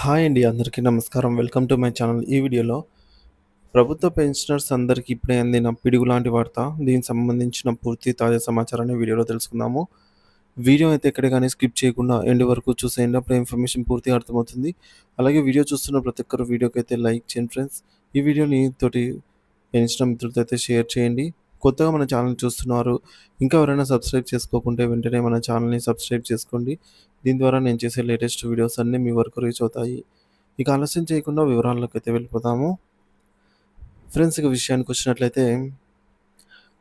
Hi అండి. అందరికీ నమస్కారం. Welcome to my channel. ఈ వీడియోలో ప్రభుత్వ పెన్షనర్స్ అందరికీ ఇప్పుడే అందిన పిడుగు లాంటి వార్త. దీనికి సంబంధించిన పూర్తి తాజా సమాచారాన్ని వీడియోలో తెలుసుకుందాము. వీడియో అయితే ఎక్కడ గాని స్కిప్ చేయకుండా ఎండ్ వరకు చూసేయండి. అప్పుడు ఇన్ఫర్మేషన్ పూర్తిగా అర్థమవుతుంది. అలాగే వీడియో చూస్తున్న ప్రతి ఒక్కరు వీడియోకైతే లైక్ చేయండి ఫ్రెండ్స్. ఈ వీడియోని తోటి పెన్షనర్ మిత్రులతో అయితే షేర్ చేయండి. కొత్తగా మన ఛానల్ చూస్తున్నారు. ఇంకా ఎవరైనా సబ్స్క్రైబ్ చేసుకోకుంటే వెంటనే మన ఛానల్‌ని సబ్స్క్రైబ్ చేసుకోండి. దీని ద్వారా నేను చేసే లేటెస్ట్ వీడియోస్ అన్నీ మీ వరకు రీచ్ అవుతాయి. ఇక ఆలస్యం చేయకుండా వివరాల్లోకైతే వెళ్ళిపోదాము. ఫ్రెండ్స్ ఇక విషయానికొచ్చినట్లయితే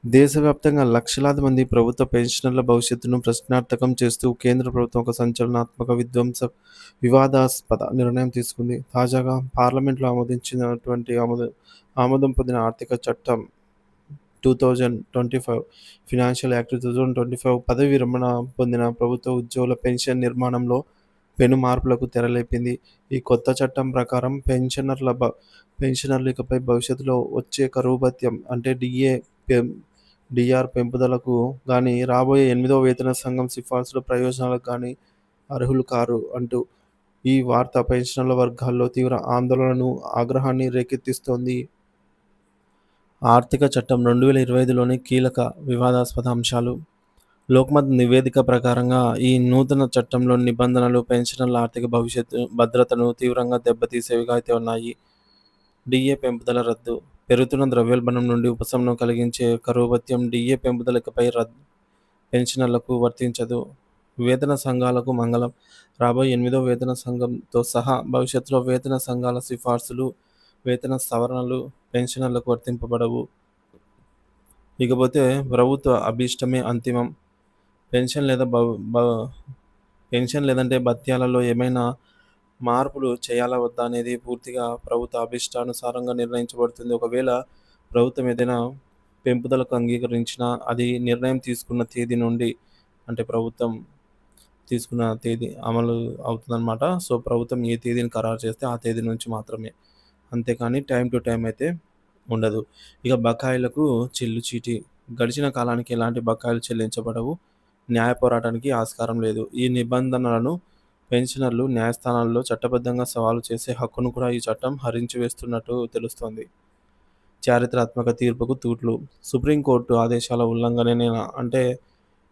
దేశవ్యాప్తంగా లక్షలాది మంది ప్రభుత్వ పెన్షనర్ల భవిష్యత్తును ప్రశ్నార్థకం చేస్తూ కేంద్ర ప్రభుత్వం ఒక సంచలనాత్మక వివాదాస్పద నిర్ణయం తీసుకుంది. తాజాగా పార్లమెంట్‌లో ఆమోదం పొందిన ఆర్థిక చట్టం 2025 ఫినాన్షియల్ యాక్ట్ 2025 పదవీ విరమణ పొందిన ప్రభుత్వ ఉద్యోగుల పెన్షన్ నిర్మాణంలో పెను మార్పులకు తెరలేపింది. ఈ కొత్త చట్టం ప్రకారం పెన్షనర్లు ఇకపై భవిష్యత్తులో వచ్చే కరువు భత్యం అంటే డీఆర్ పెంపుదలకు గానీ, రాబోయే 8వ వేతన సంఘం సిఫార్సుల ప్రయోజనాలకు గానీ అర్హులు కారు అంటూ ఈ వార్త పెన్షనర్ల వర్గాల్లో తీవ్ర ఆందోళనను, ఆగ్రహాన్ని రేకెత్తిస్తోంది. ఆర్థిక చట్టం 2025లోని కీలక వివాదాస్పద అంశాలు. లోక్మత్ నివేదిక ప్రకారంగా ఈ నూతన చట్టంలోని నిబంధనలు పెన్షనర్ల ఆర్థిక భద్రతను తీవ్రంగా దెబ్బతీసేవిగా అయితే ఉన్నాయి. డీఏ పెంపుదల రద్దు. పెరుగుతున్న ద్రవ్యోల్బణం నుండి ఉపశమనం కలిగించే కరువు భత్యం డీఏ పెంపుదల ఇకపై పెన్షనర్లకు వర్తించదు. వేతన సంఘాలకు మంగళం. రాబోయే 8వ వేతన సంఘంతో సహా భవిష్యత్తులో వేతన సంఘాల సిఫార్సులు, వేతన సవరణలు పెన్షనర్లకు వర్తింపబడవు. ఇకపోతే ప్రభుత్వ అభీష్టమే అంతిమం. పెన్షన్ లేదా బ బ పెన్షన్ లేదంటే భత్యాలలో ఏమైనా మార్పులు చేయాలా వద్దా అనేది పూర్తిగా ప్రభుత్వ అభీష్టానుసారంగా నిర్ణయించబడుతుంది. ఒకవేళ ప్రభుత్వం ఏదైనా పెంపుదలకు అంగీకరించినా అది నిర్ణయం తీసుకున్న తేదీ నుండి అంటే ప్రభుత్వం తీసుకున్న తేదీ అమలు అవుతుందనమాట. సో, ప్రభుత్వం ఏ తేదీని ఖరారు చేస్తే ఆ తేదీ నుంచి మాత్రమే. అంతేకానీ టైమ్ టు టైమ్ అయితే ఉండదు. ఇక బకాయిలకు చిల్లుచీటి. గడిచిన కాలానికి ఎలాంటి బకాయిలు చెల్లించబడవు. న్యాయ పోరాటానికి ఆస్కారం లేదు. ఈ నిబంధనలను పెన్షనర్లు న్యాయస్థానాల్లో చట్టబద్ధంగా సవాలు చేసే హక్కును కూడా ఈ చట్టం హరించి వేస్తున్నట్టు తెలుస్తోంది. చారిత్రాత్మక తీర్పుకు తూట్లు. సుప్రీంకోర్టు ఆదేశాల ఉల్లంఘనేనా అంటే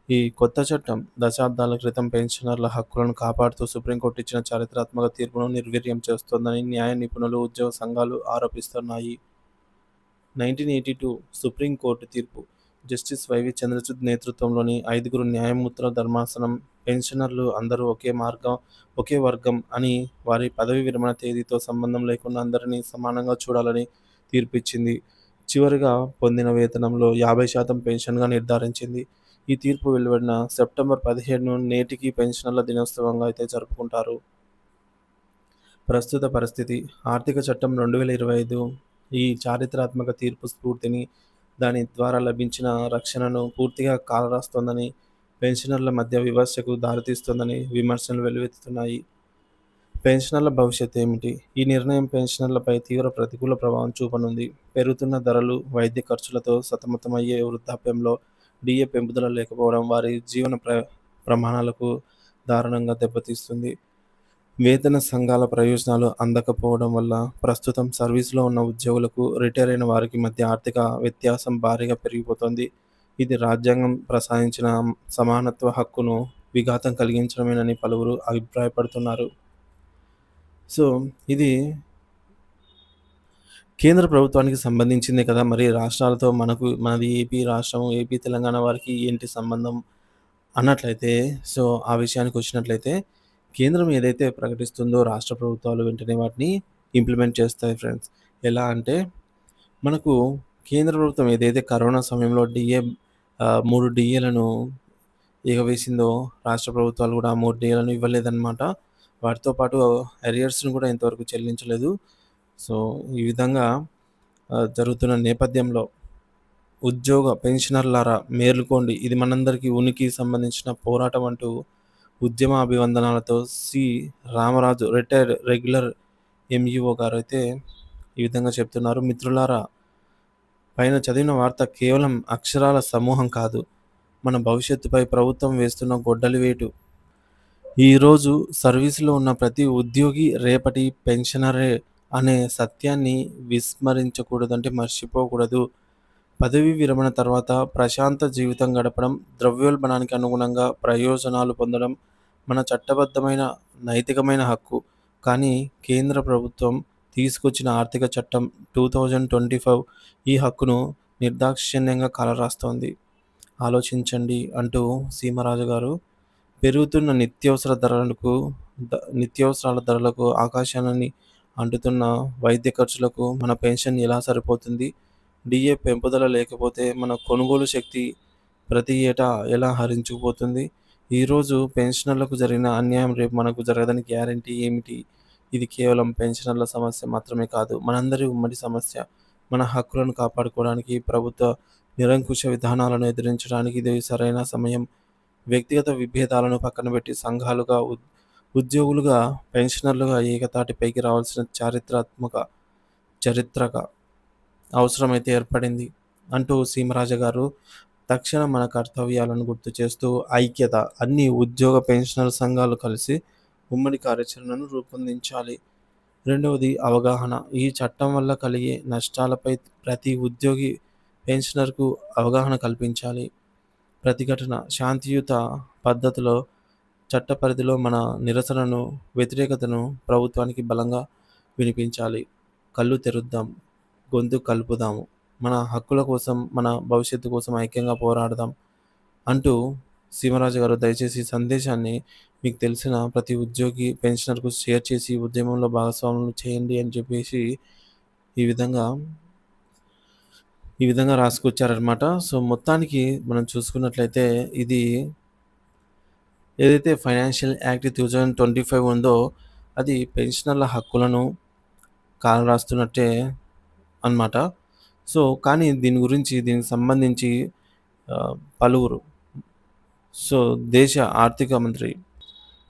ఈ కొత్త చట్టం దశాబ్దాల క్రితం పెన్షనర్ల హక్కులను కాపాడుతూ సుప్రీంకోర్టు ఇచ్చిన చారిత్రాత్మక తీర్పును నిర్వీర్యం చేస్తోందని న్యాయ నిపుణులు, ఉద్యోగ సంఘాలు ఆరోపిస్తున్నాయి. 1982 సుప్రీంకోర్టు తీర్పు. జస్టిస్ వైవి చంద్రచూడ్ నేతృత్వంలోని 5గురు న్యాయమూర్తుల ధర్మాసనం పెన్షనర్లు అందరూ ఒకే వర్గం అని, వారి పదవీ విరమణ తేదీతో సంబంధం లేకుండా అందరినీ సమానంగా చూడాలని తీర్పిచ్చింది. చివరిగా పొందిన వేతనంలో 50% పెన్షన్‌గా నిర్ధారించింది. ఈ తీర్పు వెలువడిన సెప్టెంబర్ 17ను నేటికీ పెన్షనర్ల దినోత్సవంగా అయితే జరుపుకుంటారు. ప్రస్తుత పరిస్థితి. ఆర్థిక చట్టం 2025 ఈ చారిత్రాత్మక తీర్పు స్ఫూర్తిని, దాని ద్వారా లభించిన రక్షణను పూర్తిగా కాలరాస్తోందని, పెన్షనర్ల మధ్య వివక్షకు దారితీస్తోందని విమర్శలు వెల్లువెత్తుతున్నాయి. పెన్షనర్ల భవిష్యత్తు ఏమిటి? ఈ నిర్ణయం పెన్షనర్లపై తీవ్ర ప్రతికూల ప్రభావం చూపనుంది. పెరుగుతున్న ధరలు, వైద్య ఖర్చులతో సతమతమయ్యే వృద్ధాప్యంలో డీఏ పెంపుదల లేకపోవడం వారి జీవన ప్రమాణాలకు దారుణంగా దెబ్బతీస్తుంది. వేతన సంఘాల ప్రయోజనాలు అందకపోవడం వల్ల ప్రస్తుతం సర్వీసులో ఉన్న ఉద్యోగులకు, రిటైర్ అయిన వారికి మధ్య ఆర్థిక వ్యత్యాసం భారీగా పెరిగిపోతోంది. ఇది రాజ్యాంగం ప్రసాదించిన సమానత్వ హక్కును విఘాతం కలిగించడమేనని పలువురు అభిప్రాయపడుతున్నారు. సో, ఇది కేంద్ర ప్రభుత్వానికి సంబంధించిందే కదా! మరి రాష్ట్రాలతో మనది ఏపీ రాష్ట్రం, ఏపీ, తెలంగాణ వారికి ఏంటి సంబంధం అన్నట్లయితే, సో, ఆ విషయానికొచ్చినట్లయితే కేంద్రం ఏదైతే ప్రకటిస్తుందో రాష్ట్ర ప్రభుత్వాలు వెంటనే వాటిని ఇంప్లిమెంట్ చేస్తాయి ఫ్రెండ్స్. ఎలా అంటే మనకు కేంద్ర ప్రభుత్వం ఏదైతే కరోనా సమయంలో 3 డీఏలను ఎగవేసిందో రాష్ట్ర ప్రభుత్వాలు కూడా ఆ 3 డీఏలను ఇవ్వలేదన్నమాట. వాటితో పాటు అరియర్స్‌ను కూడా ఇంతవరకు చెల్లించలేదు. సో, ఈ విధంగా జరుగుతున్న నేపథ్యంలో పెన్షనర్లారా మేలుకోండి. ఇది మనందరికీ ఉనికికి సంబంధించిన పోరాటం అంటూ ఉద్యమ అభివందనాలతో రామరాజు రిటైర్డ్ రెగ్యులర్ ఎంఈఓ గారైతే ఈ విధంగా చెప్తున్నారు. మిత్రులారా, పైన చదివిన వార్త కేవలం అక్షరాల సమూహం కాదు. మన భవిష్యత్తుపై ప్రభుత్వం వేస్తున్న గొడ్డలి వేటు. ఈరోజు సర్వీస్‌లో ఉన్న ప్రతి ఉద్యోగి రేపటి పెన్షనరే అనే సత్యాన్ని విస్మరించకూడదంటే మర్చిపోకూడదు. పదవీ విరమణ తర్వాత ప్రశాంత జీవితం గడపడం, ద్రవ్యోల్బణానికి అనుగుణంగా ప్రయోజనాలు పొందడం మన చట్టబద్ధమైన, నైతికమైన హక్కు. కానీ కేంద్ర ప్రభుత్వం తీసుకొచ్చిన ఆర్థిక చట్టం 2025 ఈ హక్కును నిర్దాక్షిణ్యంగా కాలరాస్తోంది. ఆలోచించండి అంటూ సీమరాజు గారు పెరుగుతున్న నిత్యావసరాల ధరలకు, ఆకాశాన్ని అంటుతున్న వైద్య ఖర్చులకు మన పెన్షన్ ఎలా సరిపోతుంది? డీఏ పెంపుదల లేకపోతే మన కొనుగోలు శక్తి ప్రతి ఏటా ఎలా హరించుకుపోతుంది? ఈరోజు పెన్షనర్లకు జరిగిన అన్యాయం రేపు మనకు జరగదని గ్యారంటీ ఏమిటి? ఇది కేవలం పెన్షనర్ల సమస్య మాత్రమే కాదు, మనందరి ఉమ్మడి సమస్య. మన హక్కులను కాపాడుకోవడానికి, ప్రభుత్వ నిరంకుశ విధానాలను ఎదిరించడానికి ఇది సరైన సమయం. వ్యక్తిగత విభేదాలను పక్కనబెట్టి సంఘాలుగా, ఉద్యోగులుగా, పెన్షనర్లుగా ఏకతాటిపైకి రావాల్సిన చరిత్రక అవసరమైతే ఏర్పడింది అంటూ సీమరాజ గారు తక్షణం మన కర్తవ్యాలను గుర్తు చేస్తూ ఐక్యత, అన్ని ఉద్యోగ పెన్షనర్ సంఘాలు కలిసి ఉమ్మడి కార్యాచరణను రూపొందించాలి. రెండవది అవగాహన. ఈ చట్టం వల్ల కలిగే నష్టాలపై ప్రతి ఉద్యోగి, పెన్షనర్కు అవగాహన కల్పించాలి. ప్రతిఘటన శాంతియుత పద్ధతిలో చట్ట పరిధిలో మన నిరసనను, వ్యతిరేకతను ప్రభుత్వానికి బలంగా వినిపించాలి. కళ్ళు తెరుద్దాం, గొంతు కలుపుదాము, మన హక్కుల కోసం, మన భవిష్యత్తు కోసం ఐక్యంగా పోరాడదాం అంటూ సీమరాజు గారు దయచేసి ఈ సందేశాన్ని మీకు తెలిసిన ప్రతి ఉద్యోగి, పెన్షనర్కు షేర్ చేసి ఉద్యమంలో భాగస్వాములు చేయండి అని చెప్పేసి ఈ విధంగా రాసుకొచ్చారనమాట. సో, మొత్తానికి మనం చూసుకున్నట్లయితే ఇది ఏదైతే ఫైనాన్షియల్ యాక్ట్ 2025 ఉందో అది పెన్షనర్ల హక్కులను కాలరాస్తున్నట్టే అనమాట. సో, కానీ దీనికి సంబంధించి పలువురు దేశ ఆర్థిక మంత్రి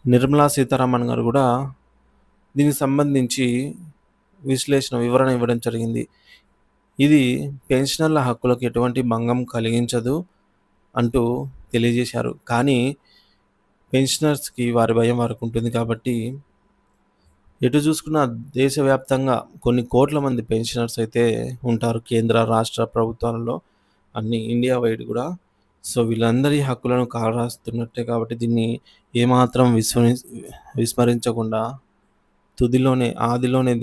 నిర్మలా సీతారామన్ గారు కూడా దీనికి సంబంధించి వివరణ ఇవ్వడం జరిగింది. ఇది పెన్షనర్ల హక్కులకు ఎటువంటి భంగం కలిగించదు అంటూ తెలియజేశారు. కానీ పెన్షనర్స్‌కి వారి భయం వారికి ఉంటుంది కాబట్టి ఎటు చూసుకున్నా దేశవ్యాప్తంగా కొన్ని కోట్ల మంది పెన్షనర్స్ అయితే ఉంటారు. కేంద్ర, రాష్ట్ర ప్రభుత్వాలలో అన్ని ఇండియా వైడ్ కూడా. సో, వీళ్ళందరి హక్కులను కాలరాస్తున్నట్టే కాబట్టి దీన్ని ఏమాత్రం విస్మరించకుండా ఆదిలోనే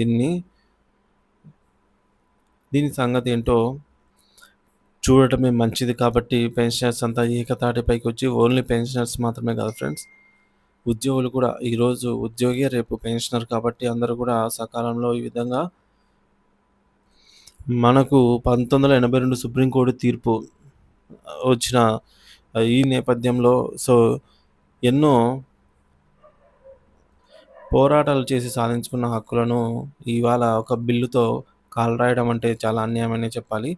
దీని సంగతి ఏంటో చూడటమే మంచిది. కాబట్టి పెన్షనర్స్ అంతా ఏకతాటిపైకి వచ్చి ఓన్లీ పెన్షనర్స్ మాత్రమే కాదు ఫ్రెండ్స్, ఉద్యోగులు కూడా ఈరోజు ఉద్యోగి రేపు పెన్షనర్ కాబట్టి అందరూ కూడా సకాలంలో ఈ విధంగా మనకు 1982 సుప్రీంకోర్టు తీర్పు వచ్చిన ఈ నేపథ్యంలో ఎన్నో పోరాటాలు చేసి సాధించుకున్న హక్కులను ఇవాళ ఒక బిల్లుతో కాలరాయడం అంటే చాలా అన్యాయమనే చెప్పాలి.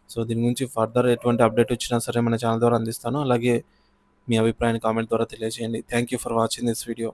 సో, దీని గురించి ఫర్దర్ ఎటువంటి అప్డేట్ వచ్చినా సరే మన ఛానల్ ద్వారా అందిస్తాను. అలాగే మీ అభిప్రాయాన్ని కామెంట్ ద్వారా తెలియజేయండి. Thank you for watching this video.